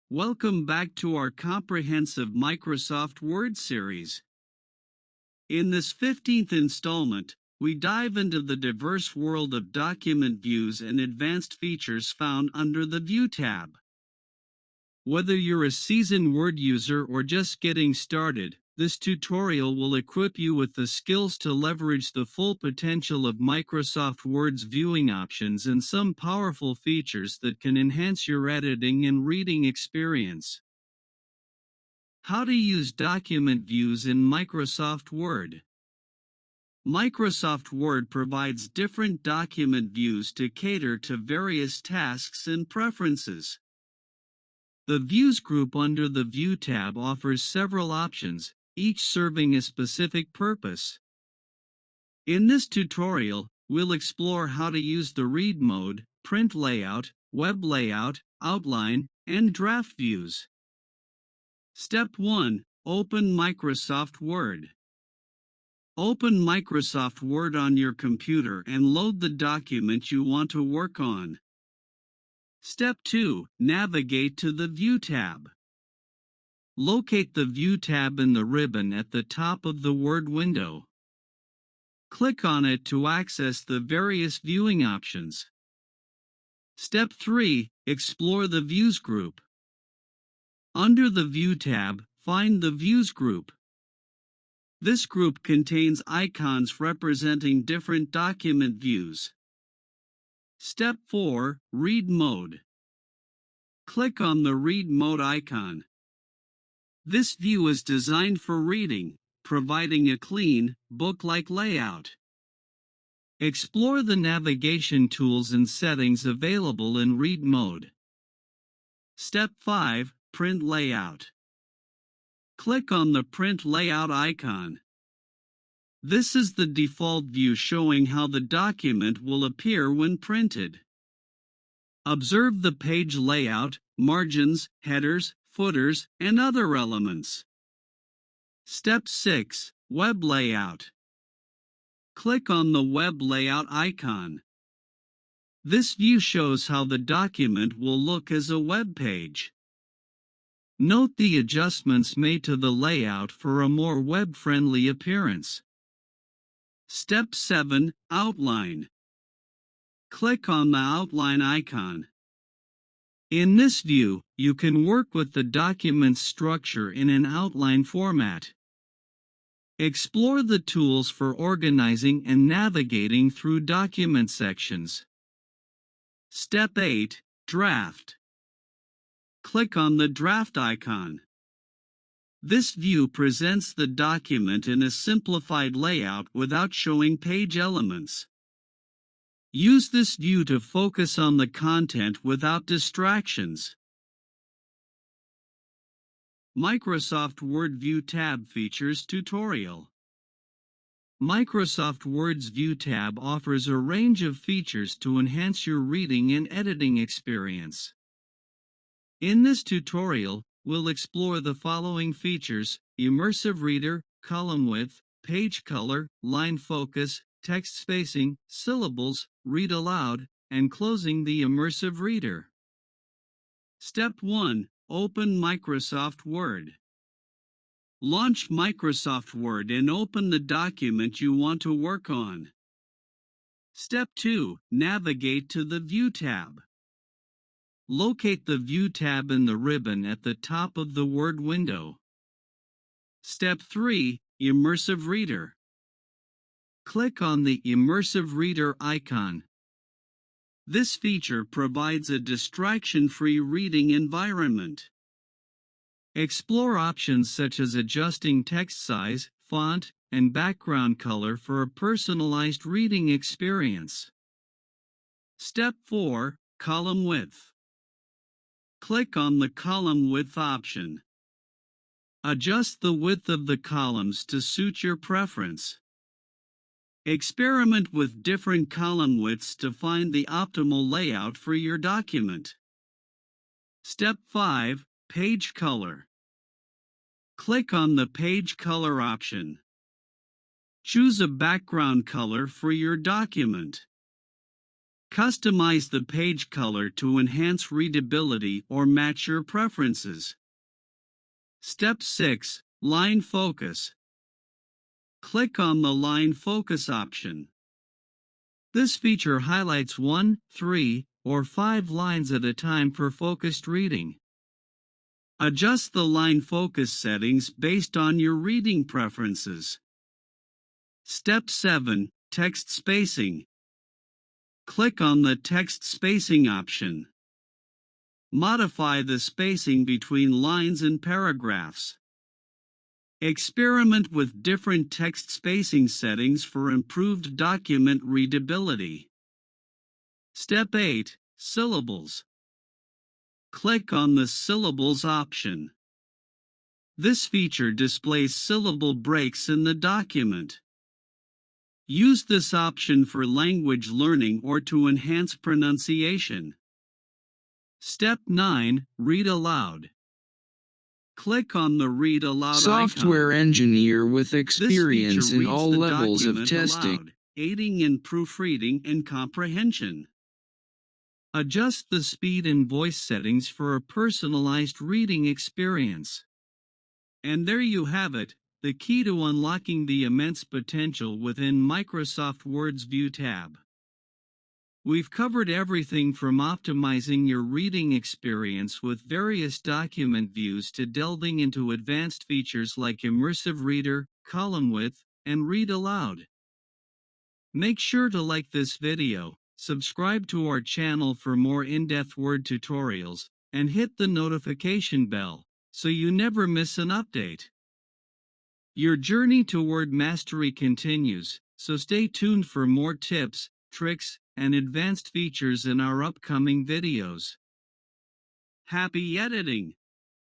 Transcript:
Welcome back to our comprehensive Microsoft Word series. In this 15th installment, we dive into the diverse world of document views and advanced features found under the View tab. Whether you're a seasoned Word user or just getting started, this tutorial will equip you with the skills to leverage the full potential of Microsoft Word's viewing options and some powerful features that can enhance your editing and reading experience. How to use document views in Microsoft Word. Microsoft Word provides different document views to cater to various tasks and preferences. The Views group under the View tab offers several options, each serving a specific purpose. In this tutorial, we'll explore how to use the Read mode, Print layout, Web layout, Outline, and Draft views. Step 1. Open Microsoft Word. Open Microsoft Word on your computer and load the document you want to work on. Step 2. Navigate to the View tab. Locate the View tab in the ribbon at the top of the Word window. Click on it to access the various viewing options. Step 3. Explore the Views group. Under the View tab, find the Views group. This group contains icons representing different document views. Step 4. Read mode. Click on the Read mode icon. This view is designed for reading, providing a clean, book-like layout. Explore the navigation tools and settings available in Read mode. Step 5. Print layout. Click on the Print layout icon. This is the default view showing how the document will appear when printed. Observe the page layout, margins, headers, footers, and other elements. Step 6. Web layout. Click on the Web layout icon. This view shows how the document will look as a web page. Note the adjustments made to the layout for a more web-friendly appearance. Step 7. Outline. Click on the Outline icon. In this view, you can work with the document's structure in an outline format. Explore the tools for organizing and navigating through document sections. Step 8. Draft. Click on the Draft icon. This view presents the document in a simplified layout without showing page elements. Use this view to focus on the content without distractions. Microsoft Word View tab features tutorial. Microsoft Word's View tab offers a range of features to enhance your reading and editing experience. In this tutorial, we'll explore the following features: Immersive Reader, column width, page color, line focus, text spacing, syllables, Read Aloud, and closing the Immersive Reader. Step 1. Open Microsoft Word. Launch Microsoft Word and open the document you want to work on. Step 2. Navigate to the View tab. Locate the View tab in the ribbon at the top of the Word window. Step 3. Immersive Reader. Click on the Immersive Reader icon. This feature provides a distraction-free reading environment. Explore options such as adjusting text size, font, and background color for a personalized reading experience. Step 4. Column width. Click on the column width option. Adjust the width of the columns to suit your preference. Experiment with different column widths to find the optimal layout for your document. Step 5. Page color. Click on the Page Color option. Choose a background color for your document. Customize the page color to enhance readability or match your preferences. Step 6. Line Focus. Click on the Line Focus option. This feature highlights 1, 3, or 5 lines at a time for focused reading. Adjust the line focus settings based on your reading preferences. Step 7. Text Spacing. Click on the Text Spacing option. Modify the spacing between lines and paragraphs. Experiment with different text spacing settings for improved document readability. Step 8. Syllables. Click on the Syllables option. This feature displays syllable breaks in the document. Use this option for language learning or to enhance pronunciation. Step 9. Read Aloud. Click on the Read Aloud Software icon. engineer with This feature experience in reads all the levels of document testing. aloud, aiding in proofreading and comprehension. Adjust the speed and voice settings for a personalized reading experience. And there you have it, the key to unlocking the immense potential within Microsoft Word's View tab. We've covered everything from optimizing your reading experience with various document views to delving into advanced features like Immersive Reader, Column Width, and Read Aloud. Make sure to like this video, subscribe to our channel for more in-depth Word tutorials, and hit the notification bell so you never miss an update. Your journey toward mastery continues, so stay tuned for more tips, tricks, and advanced features in our upcoming videos. Happy editing!